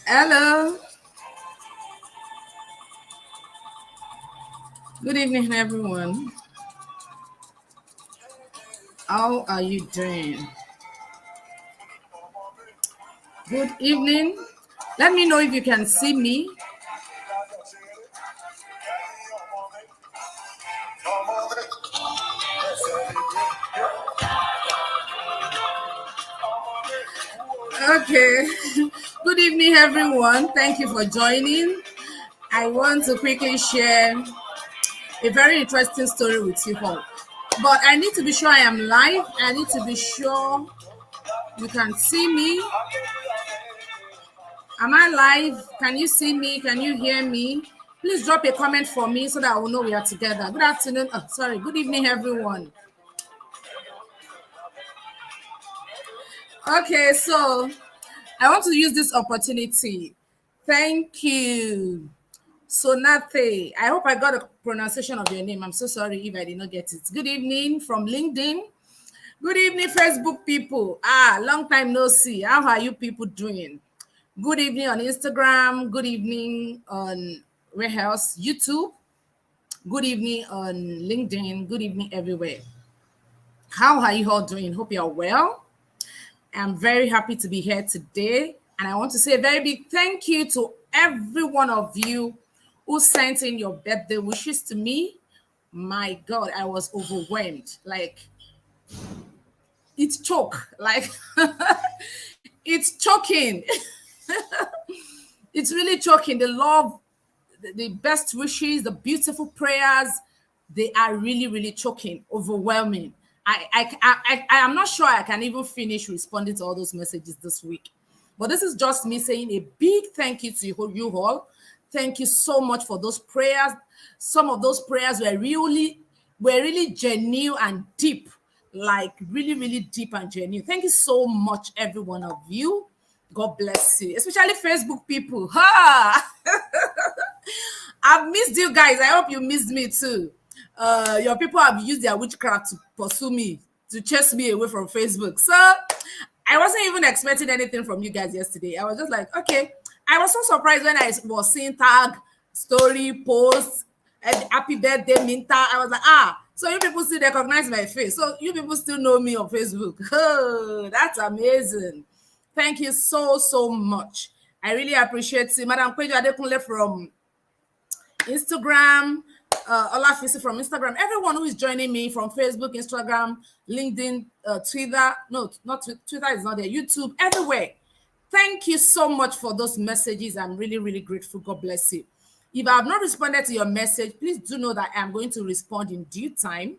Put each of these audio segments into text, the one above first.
Hello. Good evening, everyone. How are you doing? Good evening. Let me know if you can see me. Okay. Good evening, everyone. Thank you for joining. I want to quickly share a very interesting story with you all. But I need to be sure I am live. I need to be sure you can see me. Am I live? Can you see me? Can you hear me? Please drop a comment for me so that I will know we are together. Good afternoon. Oh, sorry. Good evening, everyone. Okay, so I want to use this opportunity. Thank you, Sonate. I hope I got a pronunciation of your name. I'm so sorry if I did not get it. Good evening from LinkedIn. Good evening, Facebook people. Long time no see. How are you people doing? Good evening on Instagram. Good evening on where else? YouTube. Good evening on LinkedIn. Good evening everywhere. How are you all doing? Hope you're well. I'm very happy to be here today. And I want to say a very big thank you to every one of you who sent in your birthday wishes to me. My God, I was overwhelmed. Like, it's choke. Like, it's choking. It's really choking. The love, the best wishes, the beautiful prayers, they are really, really choking, overwhelming. I am not sure I can even finish responding to all those messages this week. But this is just me saying a big thank you to you all. Thank you so much for those prayers. Some of those prayers were really genuine and deep, like really, really deep and genuine. Thank you so much, every one of you. God bless you, especially Facebook people. Ha! I've missed you guys. I hope you missed me too. Your people have used their witchcraft to pursue me, to chase me away from Facebook. So I wasn't even expecting anything from you guys yesterday. I was just like, okay. I was so surprised when I was seeing tag, story, posts, and happy birthday, Minta. I was like, so you people still recognize my face. So you people still know me on Facebook. Oh, that's amazing. Thank you so, so much. I really appreciate it. Madam Kwejo Adekunle from Instagram, Olafisi from Instagram, everyone who is joining me from Facebook, Instagram, LinkedIn, Twitter. No, not Twitter is not there. YouTube, everywhere. Thank you so much for those messages. I'm really, really grateful. God bless you. If I have not responded to your message, please do know that I am going to respond in due time.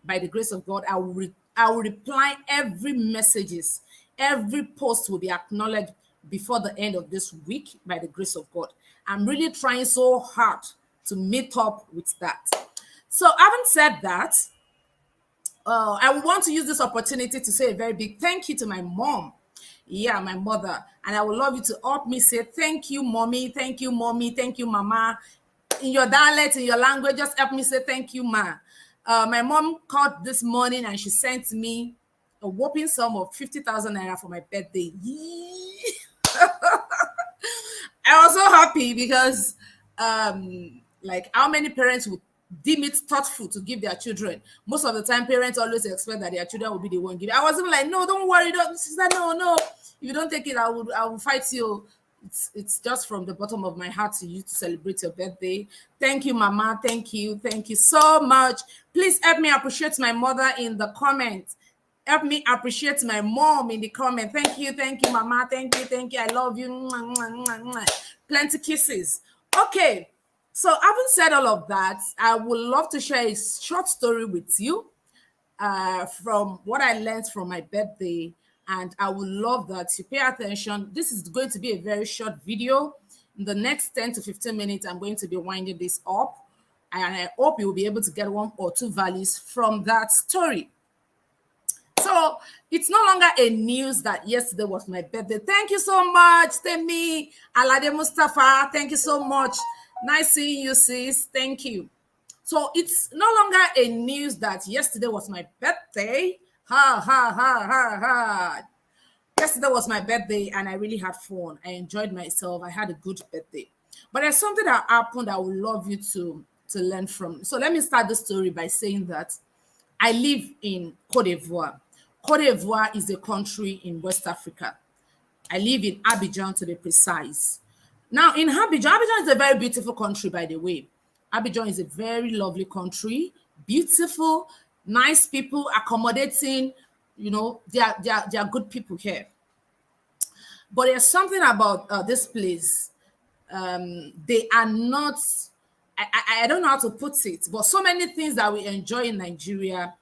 By the grace of God, I will reply every messages. Every post will be acknowledged before the end of this week by the grace of God. I'm really trying so hard to meet up with that. So, having said that, I want to use this opportunity to say a very big thank you to my mom. Yeah, my mother. And I would love you to help me say thank you, mommy. Thank you, mommy. Thank you, mama. In your dialect, in your language, just help me say thank you, ma. My mom called this morning and she sent me a whopping sum of 50,000 naira for my birthday. Yee. I was so happy because, like, how many parents would deem it thoughtful to give their children? Most of the time, parents always expect that their children will be the one giving. I was even like, no, don't worry, don't, sister, no, no. If you don't take it, I will fight you. It's just from the bottom of my heart to you to celebrate your birthday. Thank you, Mama. Thank you so much. Please help me appreciate my mother in the comments. Help me appreciate my mom in the comment. Thank you, Mama. Thank you. I love you. Mwah, mwah, mwah, mwah. Plenty kisses. Okay, so having said all of that, I would love to share a short story with you from what I learned from my birthday. And I would love that you pay attention. This is going to be a very short video. In the next 10 to 15 minutes, I'm going to be winding this up. And I hope you'll be able to get one or two values from that story. So it's no longer a news that yesterday was my birthday. Thank you so much, Temi Alade Mustafa. Thank you so much. Nice seeing you, sis. Thank you. So it's no longer a news that yesterday was my birthday. Ha ha ha ha ha. Yesterday was my birthday and I really had fun. I enjoyed myself. I had a good birthday. But there's something that happened I would love you to learn from. So let me start the story by saying that I live in Cote d'Ivoire. Cote d'Ivoire is a country in West Africa. I live in Abidjan to be precise. Now, in Abidjan is a very beautiful country, by the way. Abidjan is a very lovely country, beautiful, nice people, accommodating. You know, they are good people here. But there's something about this place. They are not. I don't know how to put it, but so many things that we enjoy in Nigeria,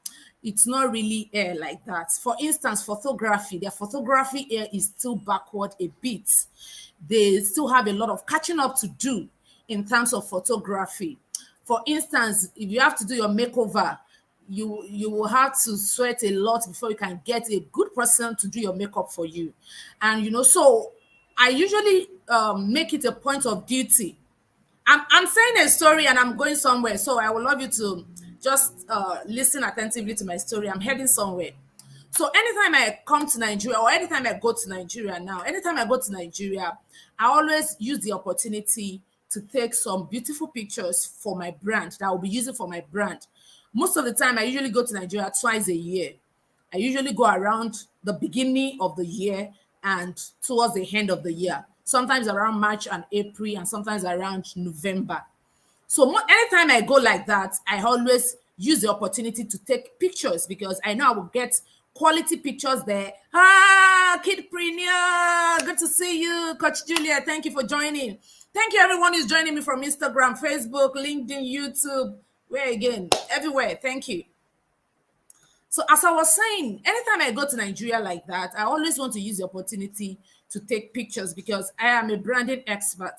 it's not really air like that. For instance, photography. Their photography air is still backward a bit. They still have a lot of catching up to do in terms of photography. For instance, if you have to do your makeover, you will have to sweat a lot before you can get a good person to do your makeup for you. And so I usually make it a point of duty. I'm saying a story and I'm going somewhere, so I would love you to just listen attentively to my story. I'm heading somewhere. So anytime I come to Nigeria, or anytime I go to Nigeria now, anytime I go to Nigeria, I always use the opportunity to take some beautiful pictures for my brand that I'll be using for my brand. Most of the time, I usually go to Nigeria twice a year. I usually go around the beginning of the year and towards the end of the year, sometimes around March and April, and sometimes around November. So anytime I go like that, I always use the opportunity to take pictures because I know I will get quality pictures there. Kid Premier, good to see you. Coach Julia, thank you for joining. Thank you, everyone who's joining me from Instagram, Facebook, LinkedIn, YouTube, where again, everywhere. Thank you. So as I was saying, anytime I go to Nigeria like that, I always want to use the opportunity to take pictures because I am a branding expert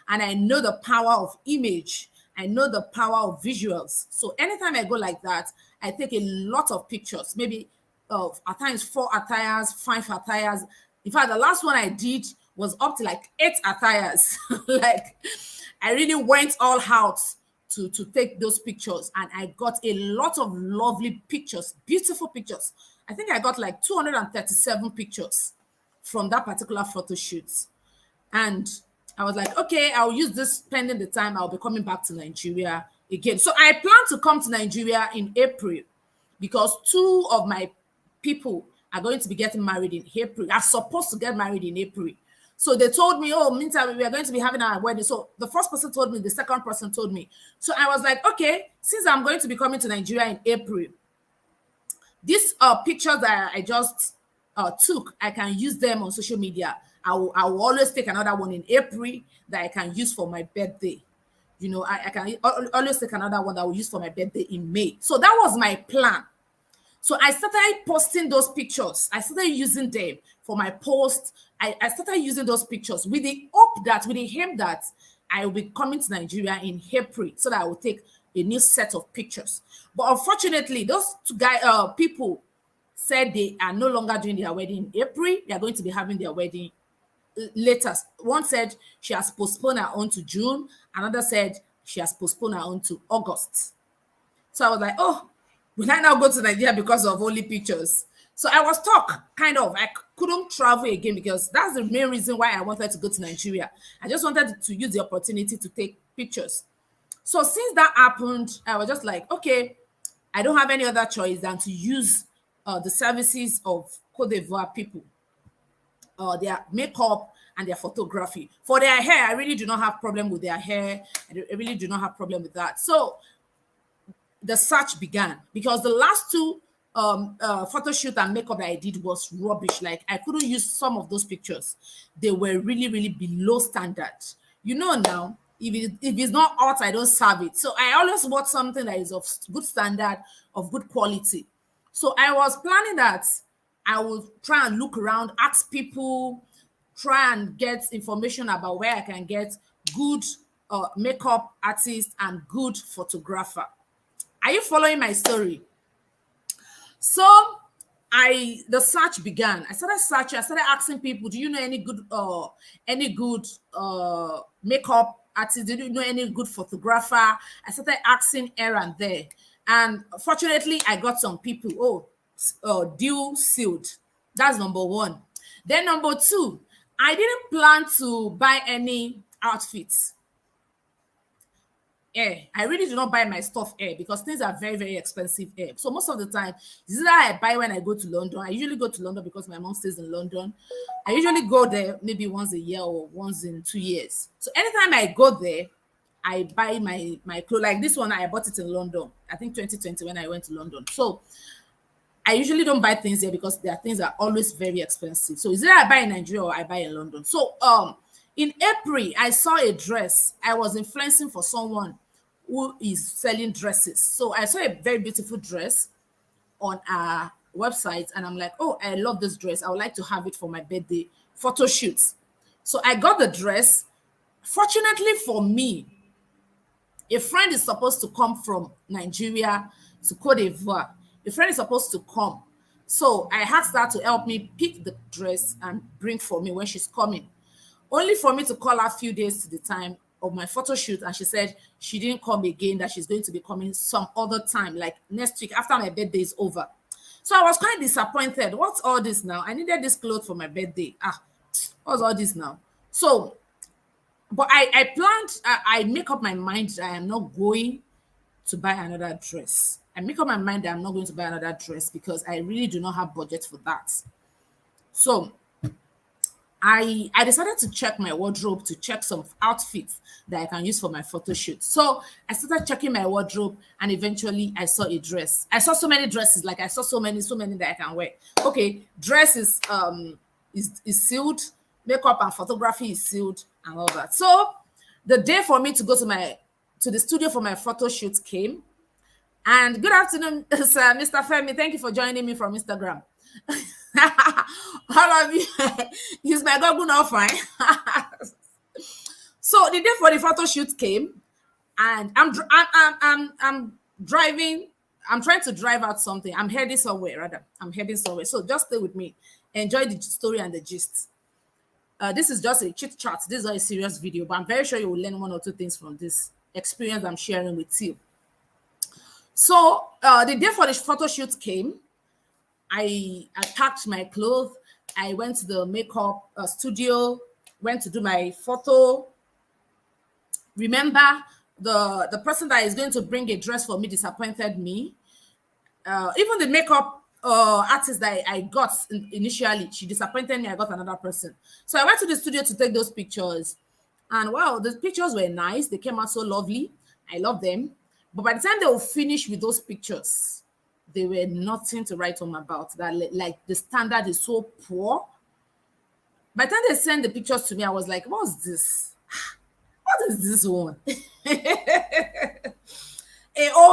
and I know the power of image. I know the power of visuals. So anytime I go like that, I take a lot of pictures, maybe at times 4 attires, 5 attires. In fact, the last one I did was up to like 8 attires. Like I really went all out to take those pictures, and I got a lot of lovely pictures, beautiful pictures. I think I got like 237 pictures from that particular photo shoot. And I was like, okay, I'll use this pending the time I'll be coming back to Nigeria again. So I plan to come to Nigeria in April because 2 of my people are going to be getting married in April. Are supposed to get married in April. So they told me, oh, meantime, we are going to be having our wedding. So the first person told me, the second person told me. So I was like, okay, since I'm going to be coming to Nigeria in April, these pictures that I just took, I can use them on social media. I will always take another one in April that I can use for my birthday. I can always take another one that I will use for my birthday in May. So that was my plan. So I started posting those pictures. I started using them for my post. I started using those pictures with the aim that I will be coming to Nigeria in April so that I will take a new set of pictures. But unfortunately, those people said they are no longer doing their wedding in April. They are going to be having their wedding later. One said she has postponed her own to June. Another said she has postponed her own to August. So I was like, oh, will I now go to Nigeria because of only pictures? So I was stuck, kind of. I couldn't travel again because that's the main reason why I wanted to go to Nigeria. I just wanted to use the opportunity to take pictures. So since that happened, I was just like, okay, I don't have any other choice than to use the services of Cote d'Ivoire people, their makeup and their photography. For their hair, I really do not have problem with their hair. I really do not have problem with that. So the search began because the last 2 photo shoot and makeup that I did was rubbish. Like I couldn't use some of those pictures. They were really, really below standard. Now, if it's not hot, I don't serve it. So I always want something that is of good standard, of good quality. So I was planning that I will try and look around, ask people, try and get information about where I can get good makeup artist and good photographer. Are you following my story? So the search began. I started searching. I started asking people, do you know any good makeup artist? Do you know any good photographer? I started asking here and there. And fortunately, I got some people. Deal sealed. That's number one. Then number two, I didn't plan to buy any outfits. I really do not buy my stuff because things are very, very expensive So most of the time, this is that I buy when I go to London. I usually go to London because my mom stays in London. I usually go there maybe once a year or once in 2 years. So anytime I go there, I buy my clothes. Like this one, I bought it in London. I think 2020 when I went to London. So I usually don't buy things here because their things are always very expensive. So is either I buy in Nigeria or I buy in London. So in April, I saw a dress. I was influencing for someone who is selling dresses. So I saw a very beautiful dress on our website, and I'm like, oh, I love this dress. I would like to have it for my birthday photo shoots. So I got the dress. Fortunately for me, a friend is supposed to come from Nigeria to Cote d'Ivoire. A friend is supposed to come. So I asked her to help me pick the dress and bring for me when she's coming. Only for me to call her a few days to the time of my photo shoot, and she said she didn't come again, that she's going to be coming some other time, like next week after my birthday is over. So I was quite disappointed. What's all this now? I needed this clothes for my birthday. What's all this now? So, but I planned, I make up my mind that I am not going to buy another dress. I make up my mind that I'm not going to buy another dress because I really do not have budget for that. So I decided to check my wardrobe to check some outfits that I can use for my photo shoot. So I started checking my wardrobe, and eventually I saw a dress. I saw so many dresses, like I saw so many that I can wear. Okay, dress is sealed, makeup and photography is sealed, and all that. So the day for me to go to the studio for my photo shoot came. And good afternoon, sir, Mr. Femi. Thank you for joining me from Instagram. All of you, use my Google now fine. So the day for the photo shoot came, and I'm driving. I'm trying to drive out something. I'm heading somewhere, rather. I'm heading somewhere. So just stay with me. Enjoy the story and the gist. This is just a chit chat. This is not a serious video, but I'm very sure you will learn one or two things from this experience I'm sharing with you. So the day for the photo shoot came. I packed my clothes. I went to the makeup studio, went to do my photo. Remember, the person that is going to bring a dress for me disappointed me. Even the makeup artist that I got initially, she disappointed me. I got another person. So I went to the studio to take those pictures. And wow, the pictures were nice. They came out so lovely. I love them. But by the time they were finished with those pictures, they were nothing to write home about. That like the standard is so poor. By the time they sent the pictures to me, I was like, what's this? What is this one?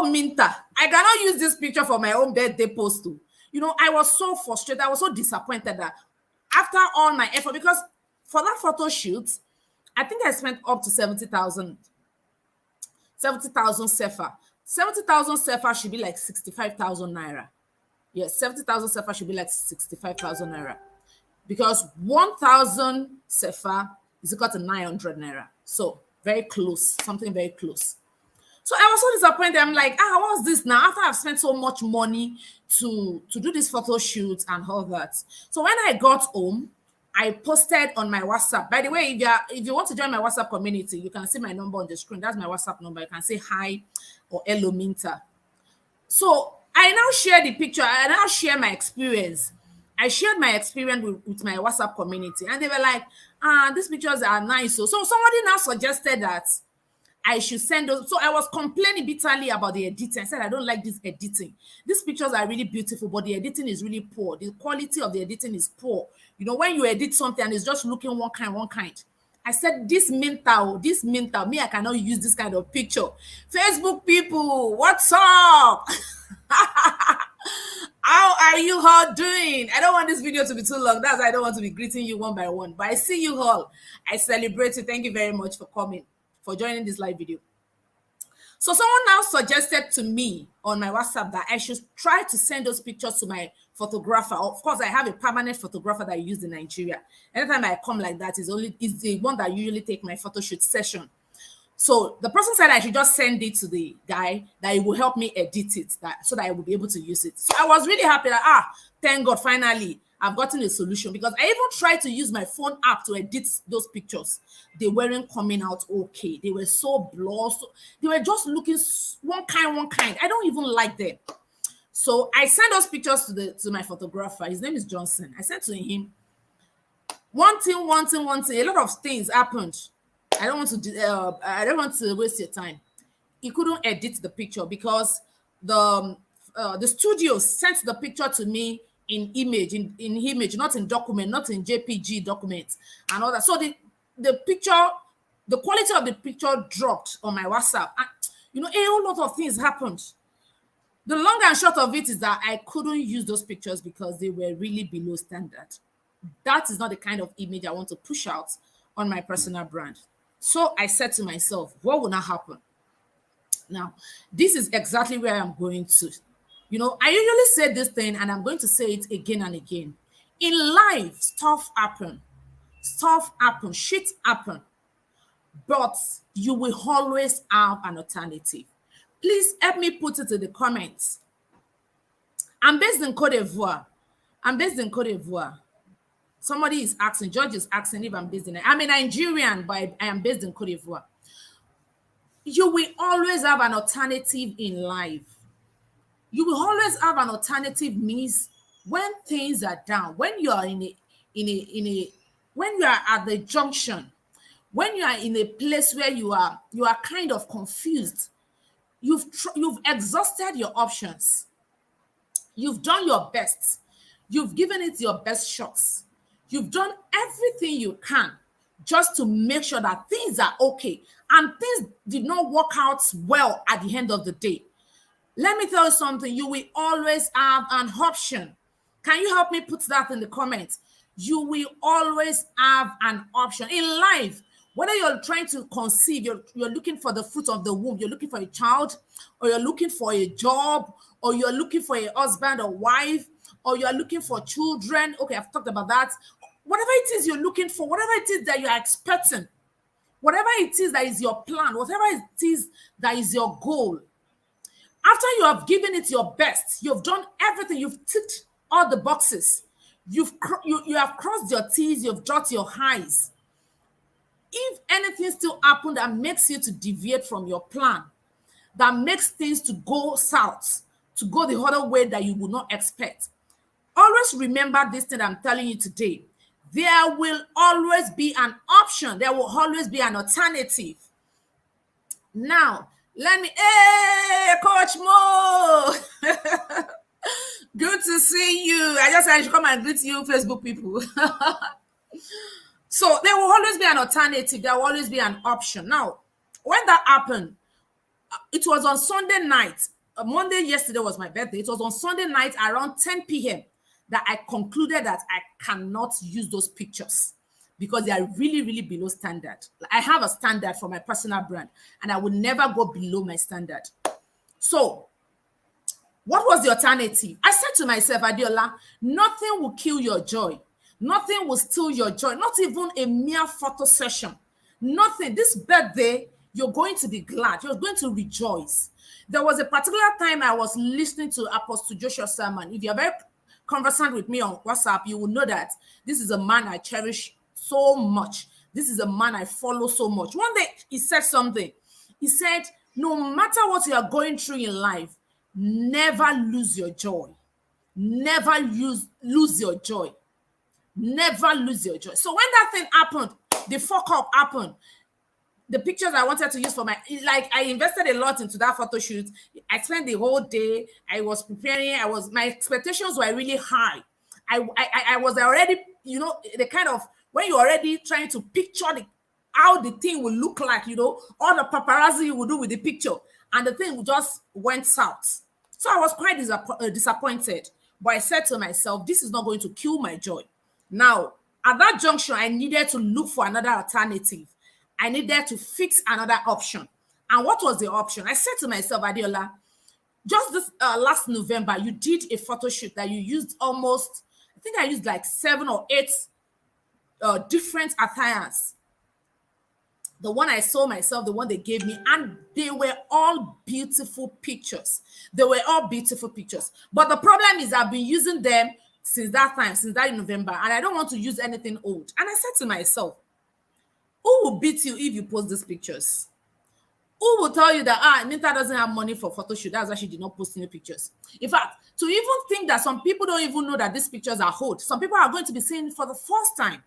Minta. I cannot use this picture for my own birthday post too. You know, I was so frustrated. I was so disappointed that after all my effort, because for that photo shoot, I think I spent up to 70,000 CFA. 70,000 CFA should be like 65,000 naira. Yes, 70,000 CFA should be like 65,000 naira. Because 1,000 CFA is equal to 900 naira. So very close, something very close. So I was so disappointed. I'm like, what's this now? After I've spent so much money to do this photo shoot and all that. So when I got home, I posted on my WhatsApp. By the way, if you want to join my WhatsApp community, you can see my number on the screen. That's my WhatsApp number. You can say hi or hello Minta. So I now share the picture. I now share my experience. I shared my experience with my WhatsApp community, and they were like, these pictures are nice. So somebody now suggested that I should send those. So I was complaining bitterly about the editing. I said, I don't like this editing. These pictures are really beautiful, but the editing is really poor. The quality of the editing is poor. You know, when you edit something and it's just looking one kind. I said, this mental, me, I cannot use this kind of picture. Facebook people, what's up? How are you all doing? I don't want this video to be too long. That's why I don't want to be greeting you one by one. But I see you all. I celebrate you. Thank you very much for coming, for joining this live video. So someone now suggested to me on my WhatsApp that I should try to send those pictures to my photographer. Of course, I have a permanent photographer that I use in Nigeria. Anytime I come like that, is the one that usually take my photo shoot session. So the person said I should just send it to the guy, that he will help me edit it, so that I will be able to use it. So I was really happy that, thank God, finally, I've gotten a solution, because I even tried to use my phone app to edit those pictures. They weren't coming out okay. They were so blurred. They were just looking one kind. I don't even like them. So I sent those pictures to my photographer. His name is Johnson. I said to him, one thing. A lot of things happened. I don't want to waste your time. He couldn't edit the picture because the studio sent the picture to me in image, not in document, not in JPG documents and all that. So the picture, the quality of the picture dropped on my WhatsApp. And, a whole lot of things happened. The long and short of it is that I couldn't use those pictures because they were really below standard. That is not the kind of image I want to push out on my personal brand. So I said to myself, what will now happen? Now, this is exactly where I'm going to. I usually say this thing, and I'm going to say it again and again. In life, stuff happen, shit happen, but you will always have an alternative. Please help me put it in the comments. I'm based in Cote d'Ivoire. Somebody is asking, George is asking if I'm based in. I'm a Nigerian, but I am based in Cote d'Ivoire. You will always have an alternative in life. You will always have an alternative means when things are down, when you are when you are at the junction, when you are in a place where you are kind of confused. You've exhausted your options. You've done your best. You've given it your best shots. You've done everything you can just to make sure that things are okay. And things did not work out well at the end of the day. Let me tell you something. You will always have an option. Can you help me put that in the comments? You will always have an option. In life, whether you're trying to conceive, you're looking for the fruit of the womb, you're looking for a child, or you're looking for a job, or you're looking for a husband or wife, or you're looking for children. Okay, I've talked about that. Whatever it is you're looking for, whatever it is that you're expecting, whatever it is that is your plan, whatever it is that is your goal, after you have given it your best, you've done everything, you've ticked all the boxes, you have crossed your T's, you've dotted your I's. If anything still happened that makes you to deviate from your plan, that makes things to go south, to go the other way that you would not expect, always remember this thing I'm telling you today. There will always be an option. There will always be an alternative. Now, hey, Coach Mo. Good to see you. I just said I should come and greet you, Facebook people. So there will always be an alternative. There will always be an option. Now, when that happened, it was on Sunday night. Monday, yesterday was my birthday. It was on Sunday night around 10 p.m. that I concluded that I cannot use those pictures because they are really, really below standard. I have a standard for my personal brand, and I will never go below my standard. So, what was the alternative? I said to myself, Adiola, nothing will kill your joy. Nothing will steal your joy. Not even a mere photo session. Nothing. This birthday, you're going to be glad. You're going to rejoice. There was a particular time I was listening to Apostle Joshua Sermon. If you're very conversant with me on WhatsApp, you will know that this is a man I cherish so much. This is a man I follow so much. One day, he said something. He said, no matter what you are going through in life, never lose your joy. Never lose your joy. Never lose your joy. So when that thing happened, the fuck up happened. The pictures I wanted to use for I invested a lot into that photo shoot. I spent the whole day. I was preparing. My expectations were really high. I was already, the kind of, when you're already trying to picture how the thing will look like, all the paparazzi you will do with the picture, and the thing just went south. So I was quite disappointed. But I said to myself, this is not going to kill my joy. Now, at that junction, I needed to look for another alternative. I needed to fix another option. And what was the option? I said to myself, Adiola, just this last November, you did a photo shoot that you used almost, I think I used like 7 or 8 different attires. The one I saw myself, the one they gave me, and they were all beautiful pictures. They were all beautiful pictures. But the problem is I've been using them since that time, since that November, and I don't want to use anything old. And I said to myself, who will beat you if you post these pictures? Who will tell you that Nita doesn't have money for photo shoot? That's why she did not post any pictures. In fact, to even think that some people don't even know that these pictures are old. Some people are going to be seeing it for the first time.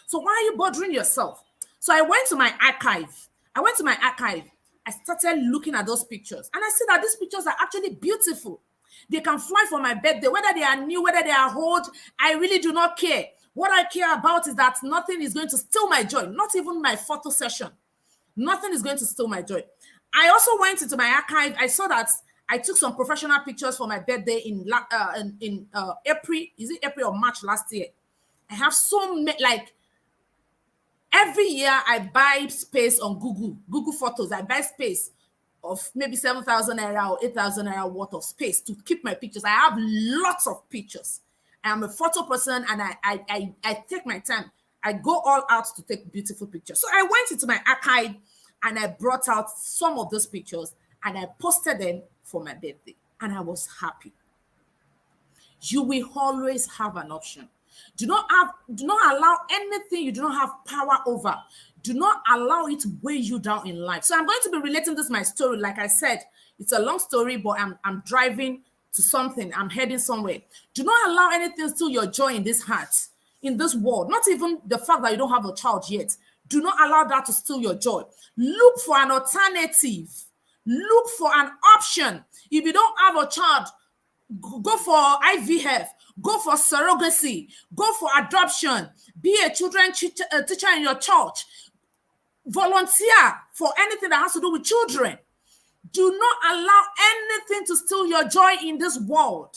So why are you bothering yourself? So I went to my archive. I started looking at those pictures, and I see that these pictures are actually beautiful. They can fly for my birthday, whether they are new, whether they are old. I really do not care. What I care about is that nothing is going to steal my joy, not even my photo session. Nothing is going to steal my joy. I also went into my archive. I saw that I took some professional pictures for my birthday in April. Is it April or March last year? I have so many, like, every year I buy space on Google Photos. I buy space of maybe 7,000 naira or 8,000 naira worth of space to keep my pictures. I have lots of pictures. I am a photo person, and I take my time. I go all out to take beautiful pictures. So I went into my archive and I brought out some of those pictures and I posted them for my birthday, and I was happy. You will always have an option. Do not allow anything you do not have power over. Do not allow it to weigh you down in life. So I'm going to be relating this my story. Like I said, it's a long story, but I'm driving to something. I'm heading somewhere. Do not allow anything steal your joy in this heart, in this world. Not even the fact that you don't have a child yet. Do not allow that to steal your joy. Look for an alternative. Look for an option. If you don't have a child, go for IVF, go for surrogacy, go for adoption, be a children teacher in your church, volunteer for anything that has to do with children. Do not allow anything to steal your joy in this world.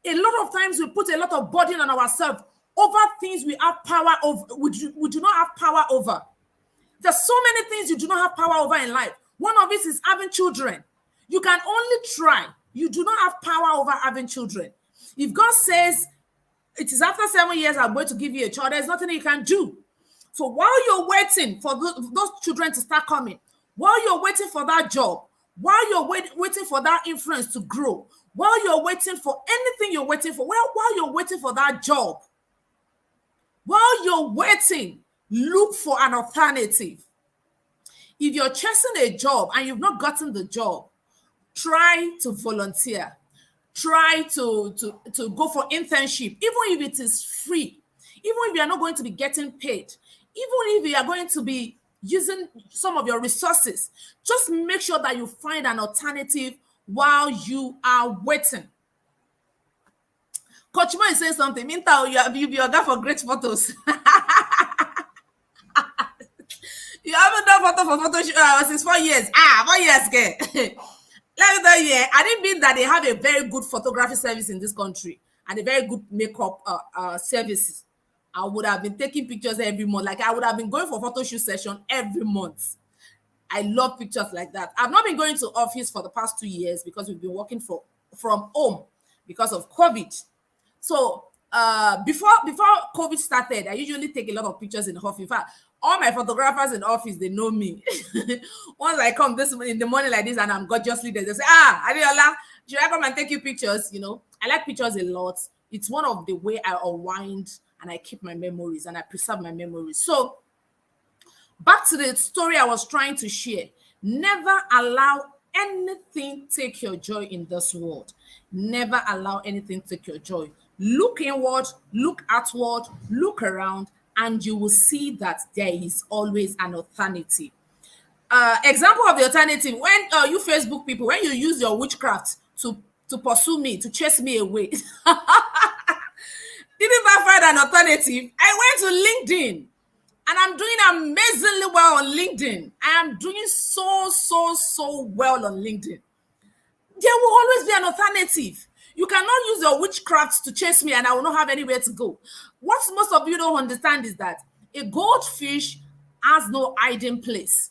A lot of times we put a lot of burden on ourselves over things we have power over, we do not have power over. There's so many things you do not have power over in life. One of it is having children. You can only try. You do not have power over having children. If God says it is after 7 years I'm going to give you a child, there's nothing you can do. So while you're waiting for those children to start coming, while you're waiting for that job, while you're waiting for that influence to grow, while you're waiting for anything you're waiting for, while you're waiting for that job, while you're waiting, look for an alternative. If you're chasing a job and you've not gotten the job, try to volunteer. Try to go for internship, even if it is free, even if you are not going to be getting paid, even if you are going to be using some of your resources. Just make sure that you find an alternative while you are waiting. Coach Mo is saying something. Minta, you be your guy for great photos. You haven't done photo for photo since 4 years. 4 years, okay. Let me tell you, I didn't mean that they have a very good photography service in this country and a very good makeup services. I would have been taking pictures every month. Like, I would have been going for photo shoot session every month. I love pictures like that. I've not been going to office for the past 2 years because we've been working from home because of COVID. So before COVID started, I usually take a lot of pictures in the office. In fact, all my photographers in the office, they know me. Once I come in the morning like this and I'm gorgeously there, they say, Adiola, should I come and take you pictures? You know, I like pictures a lot. It's one of the way I unwind and I keep my memories and I preserve my memories. So back to the story I was trying to share. Never allow anything take your joy in this world. Never allow anything take your joy. Look inward, look outward, look around, and you will see that there is always an alternative. Example of the alternative, when you Facebook people, when you use your witchcraft to pursue me, to chase me away. Didn't I find an alternative? I went to LinkedIn and I'm doing amazingly well on LinkedIn. I am doing so well on LinkedIn. There will always be an alternative. You cannot use your witchcraft to chase me and I will not have anywhere to go. What most of you don't understand is that a goldfish has no hiding place.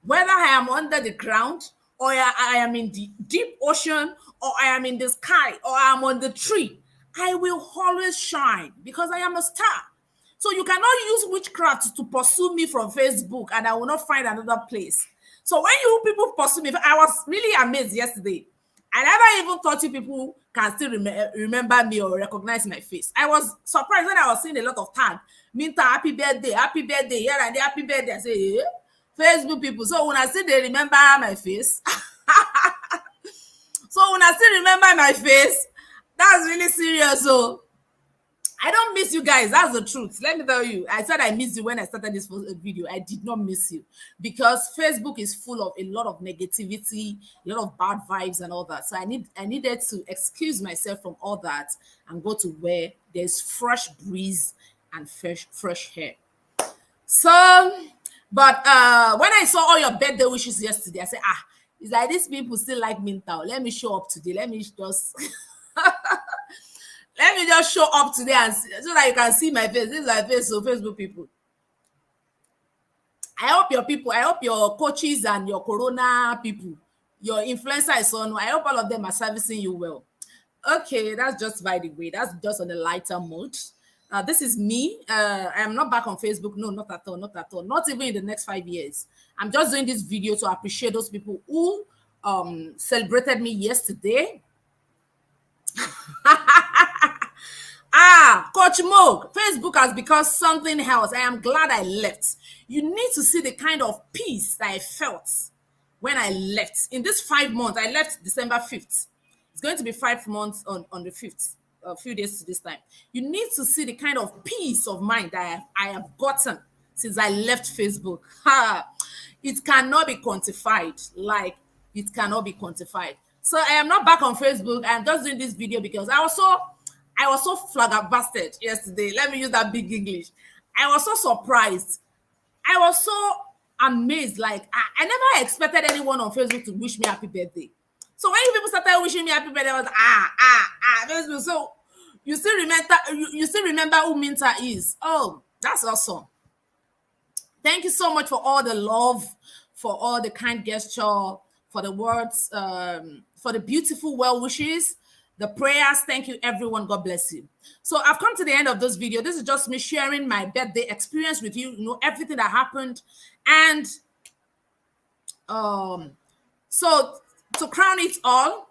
Whether I am under the ground or I am in the deep ocean or I am in the sky or I am on the tree, I will always shine because I am a star. So you cannot use witchcraft to pursue me from Facebook and I will not find another place. So when you people pursue me, I was really amazed yesterday. I never even thought you people can still remember me or recognize my face. I was surprised when I was seeing a lot of tag. Minta, happy birthday, here and there, happy birthday. I say, eh? Facebook people. So when I see they remember my face, so when I still remember my face, that's really serious. So I don't miss you guys. That's the truth. Let me tell you. I said I missed you when I started this video. I did not miss you because Facebook is full of a lot of negativity, a lot of bad vibes and all that. So I needed to excuse myself from all that and go to where there's fresh breeze and fresh hair. So, but when I saw all your birthday wishes yesterday, I said, it's like these people still like Minta. Let me show up today. Let me just let me just show up today and so that you can see my face. This is my face, so Facebook people. I hope your coaches and your corona people, your influencers on, I hope all of them are servicing you well. Okay, that's just by the way. That's just on a lighter mode. This is me. I am not back on Facebook. No, not at all. Not at all. Not even in the next 5 years. I'm just doing this video to appreciate those people who celebrated me yesterday. Coach Mo, Facebook has become something else. I am glad I left. You need to see the kind of peace that I felt when I left. In this 5 months, I left December 5th. It's going to be 5 months on the 5th, a few days to this time. You need to see the kind of peace of mind that I have gotten since I left Facebook. It cannot be quantified. Like, it cannot be quantified. So I am not back on Facebook. I'm just doing this video because I was so flabbergasted yesterday. Let me use that big English. I was so surprised. I was so amazed. Like, I never expected anyone on Facebook to wish me happy birthday. So when people started wishing me happy birthday, I was Facebook. So you still remember who Minta is. Oh, that's awesome. Thank you so much for all the love, for all the kind gesture, for the words, for the beautiful well wishes, the prayers. Thank you, everyone. God bless you. So I've come to the end of this video. This is just me sharing my birthday experience with you. You know, everything that happened. And so to crown it all,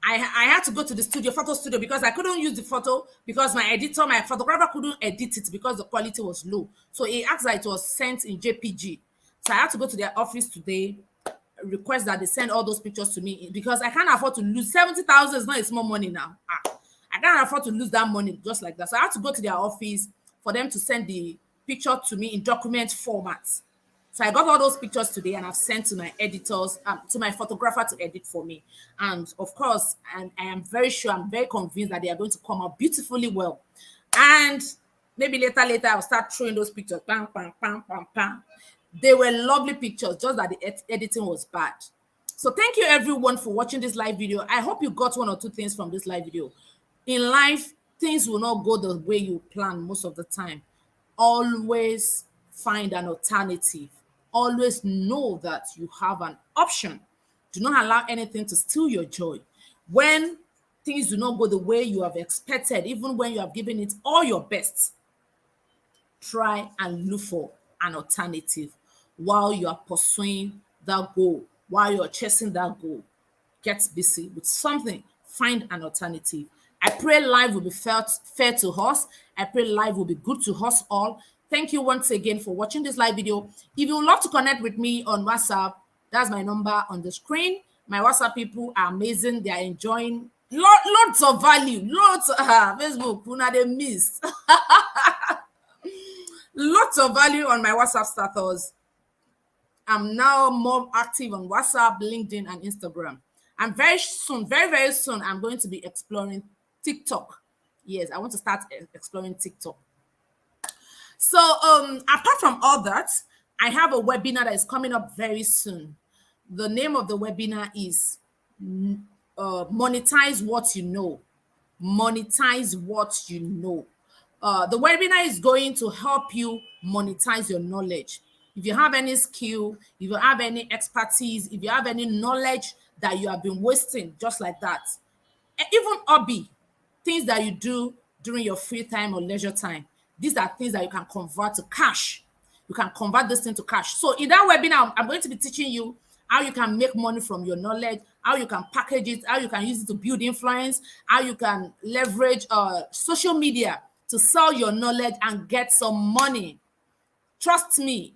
I had to go to the photo studio, because I couldn't use the photo because my photographer couldn't edit it because the quality was low. So he asked that it was sent in JPG. So I had to go to their office today, request that they send all those pictures to me, because I can't afford to lose 70,000. Is not a small money now. I can't afford to lose that money just like that. So I had to go to their office for them to send the picture to me in document format. So I got all those pictures today and I've sent to my editors, to my photographer to edit for me. And of course, and I am very sure, I'm very convinced that they are going to come out beautifully well. And maybe later, I'll start throwing those pictures. Bam, bam, bam, bam, bam. They were lovely pictures, just that the editing was bad. So thank you everyone for watching this live video. I hope you got one or two things from this live video. In life, things will not go the way you plan most of the time. Always find an alternative. Always know that you have an option. Do not allow anything to steal your joy. When things do not go the way you have expected, even when you have given it all your best, try and look for an alternative while you are pursuing that goal, while you're chasing that goal. Get busy with something. Find an alternative. I pray life will be fair to us. I pray life will be good to us all. Thank you once again for watching this live video. If you would love to connect with me on WhatsApp, that's my number on the screen. My WhatsApp people are amazing. They are enjoying lots of value. Lots of Facebook, una they missed. Lots of value on my WhatsApp status. I'm now more active on WhatsApp, LinkedIn, and Instagram. And very soon, very soon, I'm going to be exploring TikTok. Yes, I want to start exploring TikTok. So apart from all that, I have a webinar that is coming up very soon. The name of the webinar is Monetize What You Know. Monetize what you know. The webinar is going to help you monetize your knowledge. If you have any skill, if you have any expertise, if you have any knowledge that you have been wasting just like that, even hobby, things that you do during your free time or leisure time, these are things that you can convert to cash. You can convert this into cash. So in that webinar, I'm going to be teaching you how you can make money from your knowledge, how you can package it, how you can use it to build influence, how you can leverage social media to sell your knowledge and get some money. Trust me,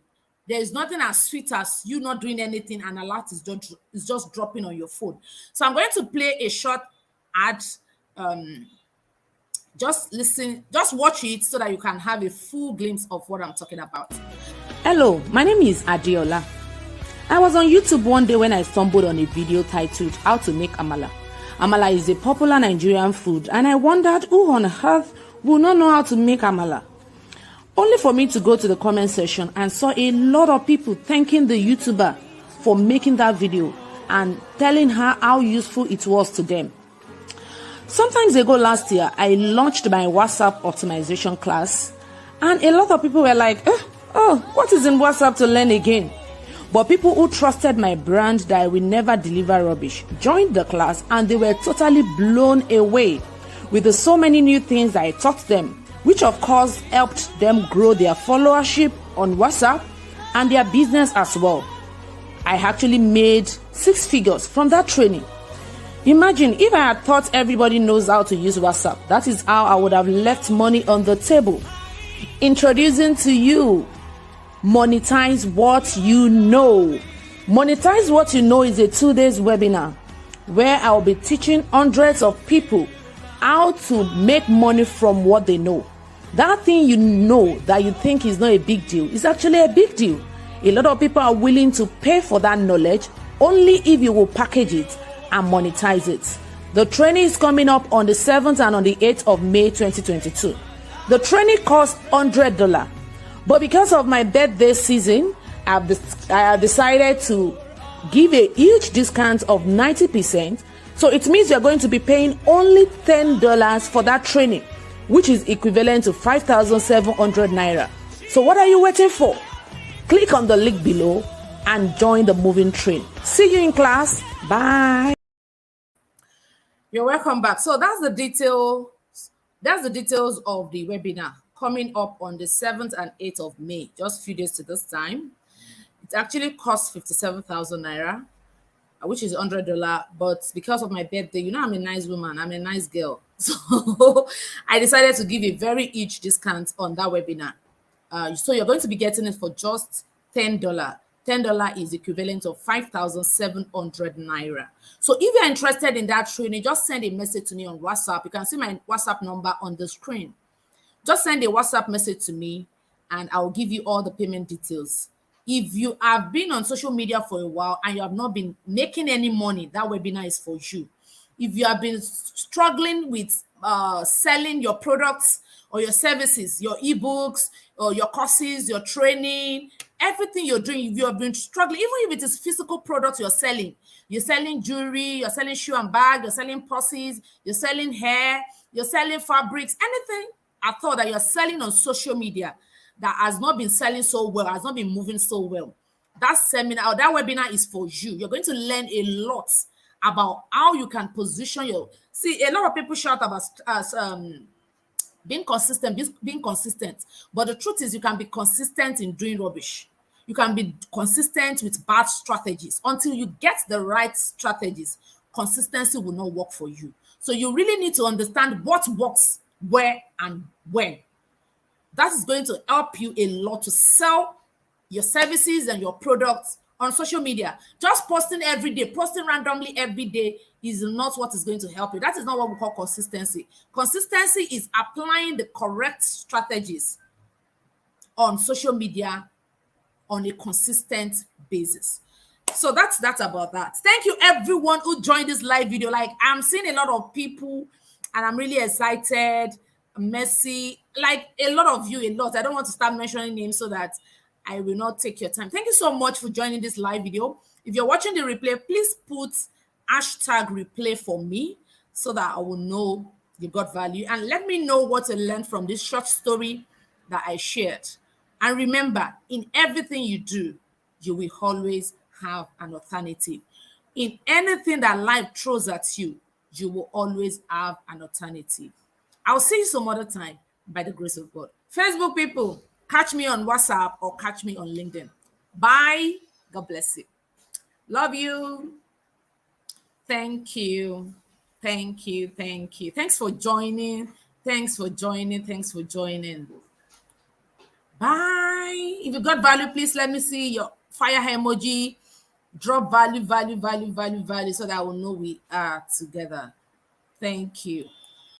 there is nothing as sweet as you not doing anything and alert is just dropping on your phone. So I'm going to play a short ad. Just listen, just watch it so that you can have a full glimpse of what I'm talking about. Hello, my name is Adiola. I was on YouTube one day when I stumbled on a video titled How to Make Amala. Amala is a popular Nigerian food, and I wondered who on earth will not know how to make Amala. Only for me to go to the comment section and saw a lot of people thanking the YouTuber for making that video and telling her how useful it was to them. Sometimes ago last year, I launched my WhatsApp optimization class, and a lot of people were like, what is in WhatsApp to learn again? But people who trusted my brand that I will never deliver rubbish joined the class, and they were totally blown away with the so many new things that I taught them, which of course helped them grow their followership on WhatsApp and their business as well. I actually made 6 figures from that training. Imagine if I had thought everybody knows how to use WhatsApp. That is how I would have left money on the table. Introducing to you Monetize What You Know. Monetize What You Know is a 2-day webinar where I will be teaching hundreds of people how to make money from what they know. That thing you know that you think is not a big deal is actually a big deal. A lot of people are willing to pay for that knowledge only if you will package it and monetize it. The training is coming up on the 7th and on the 8th of May 2022. The training costs $100. But because of my birthday season, I have decided to give a huge discount of 90%. So it means you're going to be paying only $10 for that training, which is equivalent to 5,700 naira. So what are you waiting for? Click on the link below and join the moving train. See you in class. Bye. You're welcome back. So that's the details. That's the details of the webinar coming up on the 7th and 8th of May, just a few days to this time. It actually costs 57,000 naira, which is $100. But because of my birthday, you know, I'm a nice woman, I'm a nice girl. So I decided to give a very huge discount on that webinar. So you're going to be getting it for just $10. $10 is equivalent of 5,700 naira. So if you're interested in that training, just send a message to me on WhatsApp. You can see my WhatsApp number on the screen. Just send a WhatsApp message to me and I'll give you all the payment details. If you have been on social media for a while and you have not been making any money, that webinar is for you. If you have been struggling with selling your products or your services, your ebooks or your courses, your training, everything you're doing, if you have been struggling, even if it is physical products you're selling jewelry, you're selling shoe and bag, you're selling purses, you're selling hair, you're selling fabrics, anything at all that you're selling on social media that has not been selling so well, has not been moving so well, that seminar or that webinar is for you. You're going to learn a lot about how you can position your. See, a lot of people shout about being consistent, but the truth is you can be consistent in doing rubbish. You can be consistent with bad strategies. Until you get the right strategies, consistency will not work for you. So you really need to understand what works where and when. That is going to help you a lot to sell your services and your products on social media. Just posting every day, posting randomly every day is not what is going to help you. That is not what we call consistency. Consistency is applying the correct strategies on social media on a consistent basis. So that's about that. Thank you everyone who joined this live video. Like, I'm seeing a lot of people and I'm really excited. Mercy, like a lot of you, a lot. I don't want to start mentioning names so that I will not take your time. Thank you so much for joining this live video. If you're watching the replay, please put #replay for me so that I will know you got value. And let me know what you learned from this short story that I shared. And remember, in everything you do, you will always have an alternative. In anything that life throws at you, you will always have an alternative. I'll see you some other time by the grace of God. Facebook people, catch me on WhatsApp or catch me on LinkedIn. Bye. God bless you. Love you. Thank you. Thank you. Thank you. Thanks for joining. Thanks for joining. Thanks for joining. Bye. If you got value, please let me see your fire emoji. Drop value, value, value, value, value, so that I will know we are together. Thank you.